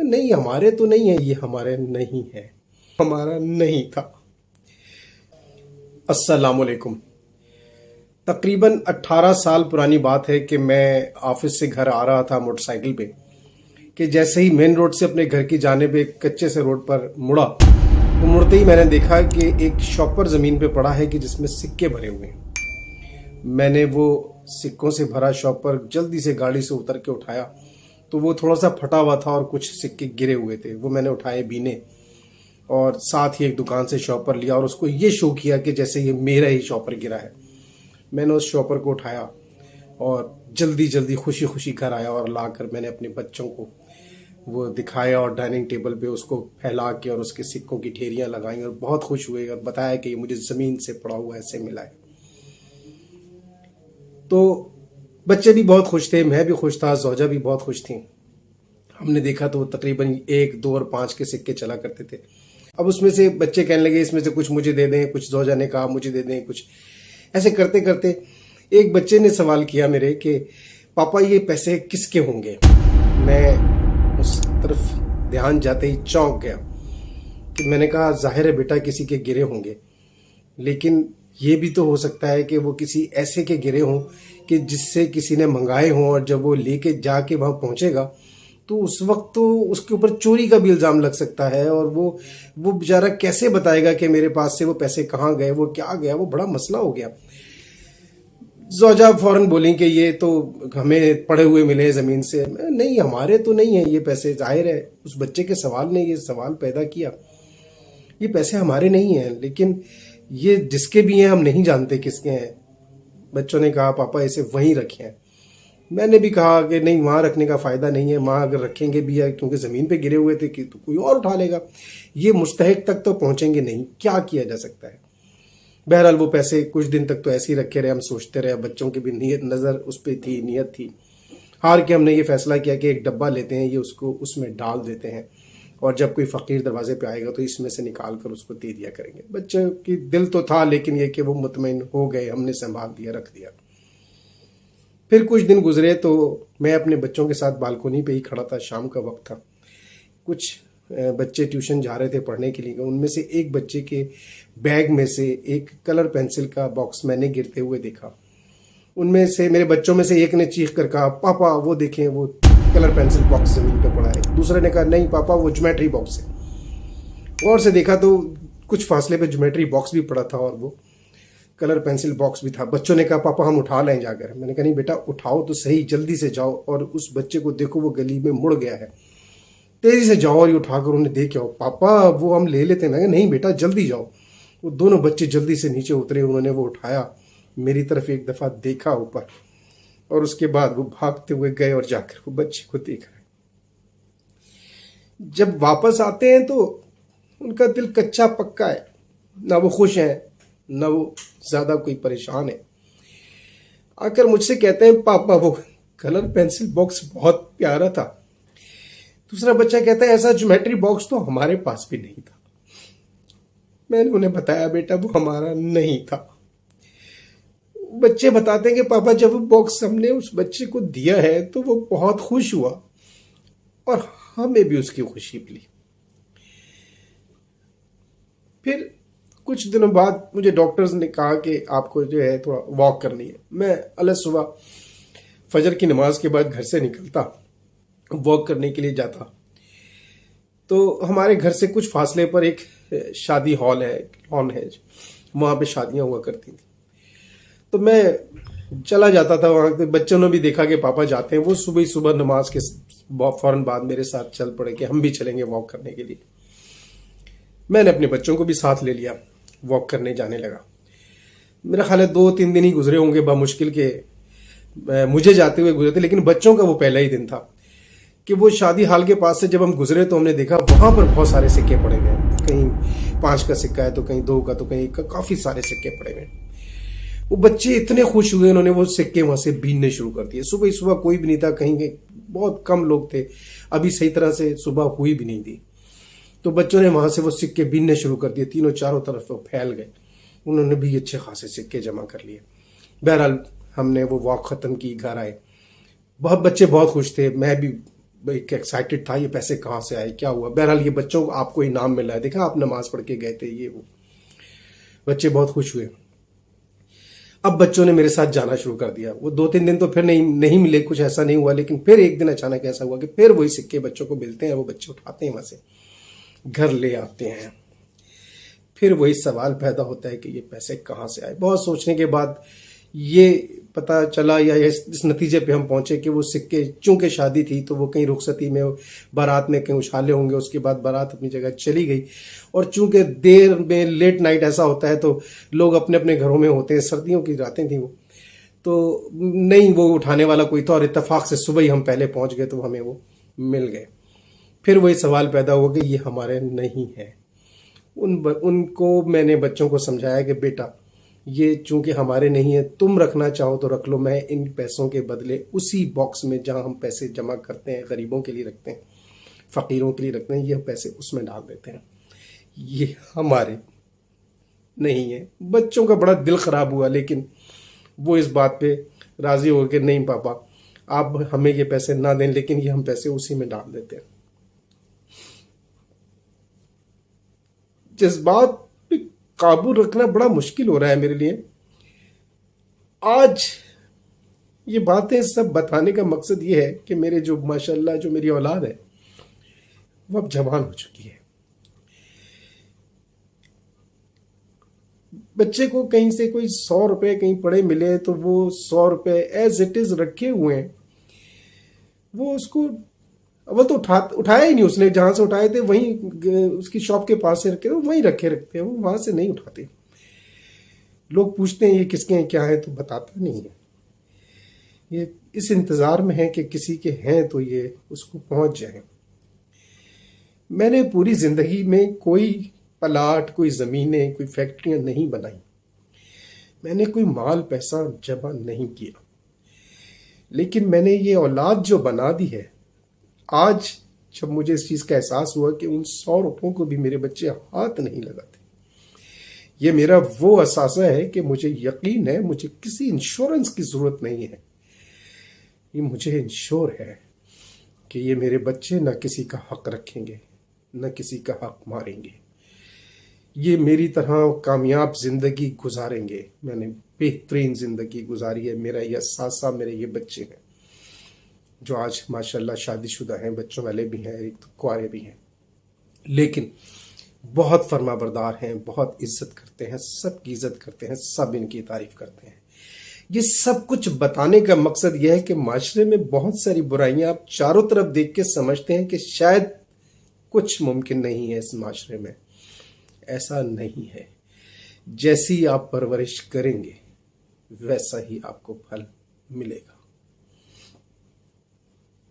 नहीं हमारे तो नहीं है, ये हमारे नहीं है, हमारा नहीं था। अस्सलामुअलैकुम। तकरीबन 18 साल पुरानी बात है कि मैं ऑफिस से घर आ रहा था मोटरसाइकिल पे, कि जैसे ही मेन रोड से अपने घर की जानिब एक कच्चे से रोड पर मुड़ा तो मुड़ते ही मैंने देखा कि एक शॉपर ज़मीन पे पड़ा है कि जिसमें सिक्के भरे हुए हैं। मैंने वो सिक्कों से भरा शॉपर जल्दी से गाड़ी से उतर के उठाया तो वो थोड़ा सा फटा हुआ था और कुछ सिक्के गिरे हुए थे। वो मैंने उठाए बीने और साथ ही एक दुकान से शॉपर लिया और उसको ये शो किया कि जैसे ये मेरा ही शॉपर गिरा है। मैंने उस शॉपर को उठाया और जल्दी जल्दी खुशी खुशी घर आया और लाकर मैंने अपने बच्चों को वो दिखाया और डाइनिंग टेबल पे उसको फैला के और उसके सिक्कों की ढेरियां लगाई और बहुत खुश हुए और बताया कि ये मुझे ज़मीन से पड़ा हुआ ऐसे मिला है। तो बच्चे भी बहुत खुश थे, मैं भी खुश था, जोजा भी बहुत खुश थी। हमने देखा तो तकरीबन 1, 2 और 5 के सिक्के चला करते थे। अब उसमें से बच्चे कहने लगे इसमें से कुछ मुझे दे दें, कुछ जोजा ने कहा मुझे दे दें, कुछ ऐसे करते करते एक बच्चे ने सवाल किया मेरे कि पापा ये पैसे किसके होंगे। मैं उस तरफ ध्यान जाते ही चौंक गया कि मैंने कहा जाहिर है बेटा किसी के गिरे होंगे, लेकिन ये भी तो हो सकता है कि वो किसी ऐसे के गिरे हों कि जिससे किसी ने मंगाए हों और जब वो लेके जाके वहाँ पहुँचेगा तो उस वक्त तो उसके ऊपर चोरी का भी इल्ज़ाम लग सकता है और वो बेचारा कैसे बताएगा कि मेरे पास से वो पैसे कहाँ गए, वो क्या गया, वो बड़ा मसला हो गया। जोजा फौरन बोली कि ये तो हमें पड़े हुए मिले ज़मीन से। नहीं हमारे तो नहीं है ये पैसे, जाहिर है उस बच्चे के सवाल ने ये सवाल पैदा किया, ये पैसे हमारे नहीं हैं, लेकिन ये जिसके भी हैं हम नहीं जानते किसके हैं। बच्चों ने कहा पापा इसे वहीं रखे हैं। मैंने भी कहा कि नहीं वहाँ रखने का फ़ायदा नहीं है, वहाँ अगर रखेंगे भी है क्योंकि ज़मीन पे गिरे हुए थे कि तो कोई और उठा लेगा, ये मुस्तहिक तक तो पहुँचेंगे नहीं, क्या किया जा सकता है। बहरहाल वो पैसे कुछ दिन तक तो ऐसे ही रखे रहे, हम सोचते रहे, बच्चों की भी नीयत नज़र उस पर थी, नीयत थी। हार के हमने ये फैसला किया कि एक डब्बा लेते हैं, ये उसको उसमें डाल देते हैं और जब कोई फ़कीर दरवाजे पे आएगा तो इसमें से निकाल कर उसको दे दिया करेंगे। बच्चे की दिल तो था, लेकिन ये कि वो मुतमईन हो गए, हमने संभाल दिया, रख दिया। फिर कुछ दिन गुजरे तो मैं अपने बच्चों के साथ बालकोनी पे ही खड़ा था, शाम का वक्त था। कुछ बच्चे ट्यूशन जा रहे थे पढ़ने के लिए, उनमें से एक बच्चे के बैग में से एक कलर पेंसिल का बॉक्स मैंने गिरते हुए देखा। उनमें से मेरे बच्चों में से एक ने चीख कर कहा पापा वो देखें वो कलर पेंसिल बॉक्स ज़मीन पे पड़ा है। दूसरे ने कहा नहीं पापा वो ज्योमेट्री बॉक्स है। गौर से देखा तो कुछ फासले पे ज्योमेट्री बॉक्स भी पड़ा था और वो कलर पेंसिल बॉक्स भी था। बच्चों ने कहा पापा हम उठा लें जाकर। मैंने कहा नहीं बेटा उठाओ तो सही, जल्दी से जाओ और उस बच्चे को देखो वो गली में मुड़ गया है, तेज़ी से जाओ और ये उठाकर उन्हें दे के आओ। पापा वो हम ले लेते हैं। मैं कहा नहीं बेटा जल्दी जाओ। वो दोनों बच्चे जल्दी से नीचे उतरे, उन्होंने वो उठाया, मेरी तरफ एक दफ़ा देखा ऊपर और उसके बाद वो भागते हुए गए और जाकर वो बच्चे को देख रहे। जब वापस आते हैं तो उनका दिल कच्चा पक्का है, ना वो खुश हैं ना वो ज़्यादा कोई परेशान है। आकर मुझसे कहते हैं पापा वो कलर पेंसिल बॉक्स बहुत प्यारा था। दूसरा बच्चा कहता है ऐसा ज्योमेट्री बॉक्स तो हमारे पास भी नहीं था। मैंने उन्हें बताया बेटा वो हमारा नहीं था। बच्चे बताते हैं कि पापा जब वो बॉक्स हमने उस बच्चे को दिया है तो वो बहुत खुश हुआ और हमें भी उसकी खुशी मिली। फिर कुछ दिनों बाद मुझे डॉक्टर्स ने कहा कि आपको जो है थोड़ा वॉक करनी है। मैं अलग सुबह फजर की नमाज के बाद घर से निकलता, वॉक करने के लिए जाता। तो हमारे घर से कुछ फासले पर एक शादी हॉल है, लॉन है, वहाँ पे शादियाँ हुआ करती थी। तो मैं चला जाता था वहाँ पे। बच्चों ने भी देखा कि पापा जाते हैं, वो सुबह सुबह नमाज के फ़ौरन बाद मेरे साथ चल पड़े कि हम भी चलेंगे वॉक करने के लिए। मैंने अपने बच्चों को भी साथ ले लिया, वॉक करने जाने लगा। मेरा ख्याल है 2-3 दिन ही गुजरे होंगे बामुश्किल के, मुझे जाते हुए गुजरे थे, लेकिन बच्चों का वो पहला ही दिन था कि वो शादी हाल के पास से जब हम गुजरे तो हमने देखा वहाँ पर बहुत सारे सिक्के पड़े हुए हैं। कहीं 5 का सिक्का है तो कहीं 2 का, तो कहीं 1 का, काफ़ी सारे सिक्के पड़े हुए हैं। वो बच्चे इतने खुश हुए, उन्होंने वो सिक्के वहाँ से बीनने शुरू कर दिए। सुबह सुबह कोई भी नहीं था, कहीं बहुत कम लोग थे, अभी सही तरह से सुबह हुई भी नहीं थी। तो बच्चों ने वहाँ से वो सिक्के बीनने शुरू कर दिए, तीनों चारों तरफ वो फैल गए। उन्होंने भी अच्छे खासे सिक्के जमा कर लिए। बहरहाल हमने वो वॉक ख़त्म की, घर आए। बहुत बच्चे बहुत खुश थे, मैं भी एक एक्साइटेड था, ये पैसे कहाँ से आए, क्या हुआ। बहरहाल ये बच्चों को आपको इनाम मिला है, देखा आप नमाज पढ़ के गए थे, ये वो। बच्चे बहुत खुश हुए। अब बच्चों ने मेरे साथ जाना शुरू कर दिया। वो 2-3 दिन तो फिर नहीं मिले, कुछ ऐसा नहीं हुआ, लेकिन फिर एक दिन अचानक ऐसा हुआ कि फिर वही सिक्के बच्चों को मिलते हैं। वो बच्चे उठाते हैं, वहां से घर ले आते हैं। फिर वही सवाल पैदा होता है कि ये पैसे कहाँ से आए। बहुत सोचने के बाद ये पता चला, या इस नतीजे पे हम पहुंचे कि वो सिक्के, चूंकि शादी थी तो वो कहीं रुखसती में बारात में कहीं उछाले होंगे, उसके बाद बारात अपनी जगह चली गई। और चूंकि देर में लेट नाइट ऐसा होता है तो लोग अपने अपने घरों में होते हैं, सर्दियों की रातें थी वो, तो नहीं वो उठाने वाला कोई था, और इत्तेफाक से सुबह ही हम पहले पहुंच गए तो हमें वो मिल गए। फिर वही सवाल पैदा हुआ कि ये हमारे नहीं है। उनको मैंने बच्चों को समझाया कि बेटा ये चूंकि हमारे नहीं है, तुम रखना चाहो तो रख लो, मैं इन पैसों के बदले उसी बॉक्स में जहां हम पैसे जमा करते हैं, गरीबों के लिए रखते हैं, फकीरों के लिए रखते हैं, ये पैसे उसमें डाल देते हैं, ये हमारे नहीं है। बच्चों का बड़ा दिल खराब हुआ, लेकिन वो इस बात पे राजी हो गए, नहीं पापा आप हमें ये पैसे ना दें, लेकिन ये हम पैसे उसी में डाल देते हैं। जज्बात पे काबू रखना बड़ा मुश्किल हो रहा है मेरे लिए। आज ये बातें सब बताने का मकसद ये है कि मेरे जो माशाल्लाह जो मेरी औलाद है वो अब जवान हो चुकी है। बच्चे को कहीं से कोई 100 रुपए कहीं पड़े मिले तो वो 100 रुपए एज इट इज रखे हुए हैं। वो उसको अव्वल तो उठाया ही नहीं उसने, जहां से उठाए थे वहीं उसकी शॉप के पास से रखे, वहीं रखते हैं, वो वहां से नहीं उठाते। लोग पूछते हैं ये किसके हैं क्या है, तो बताता नहीं है। ये इस इंतजार में है कि किसी के हैं तो ये उसको पहुंच जाए। मैंने पूरी जिंदगी में कोई प्लाट, कोई जमीनें, कोई फैक्ट्रियां नहीं बनाई, मैंने कोई माल पैसा जमा नहीं किया, लेकिन मैंने ये औलाद जो बना दी है, आज जब मुझे इस चीज का एहसास हुआ कि उन 100 रुपयों को भी मेरे बच्चे हाथ नहीं लगाते, ये मेरा वो अहसासा है कि मुझे यकीन है मुझे किसी इंश्योरेंस की जरूरत नहीं है। ये मुझे इंश्योर है कि ये मेरे बच्चे न किसी का हक रखेंगे, न किसी का हक मारेंगे, ये मेरी तरह कामयाब जिंदगी गुजारेंगे। मैंने बेहतरीन जिंदगी गुजारी है, मेरा ये अहसासा मेरे ये बच्चे हैं जो आज माशाल्लाह शादीशुदा हैं, बच्चों वाले भी हैं, एक तो कुंवारे भी हैं, लेकिन बहुत फर्माबरदार हैं, बहुत इज्जत करते हैं, सबकी इज्जत करते हैं, सब इनकी तारीफ करते हैं। ये सब कुछ बताने का मकसद यह है कि माशरे में बहुत सारी बुराइयां आप चारों तरफ देख के समझते हैं कि शायद कुछ मुमकिन नहीं है इस माशरे में। ऐसा नहीं है, जैसी आप परवरिश करेंगे वैसा ही आपको फल मिलेगा।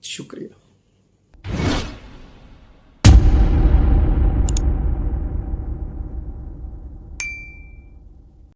शुक्रिया।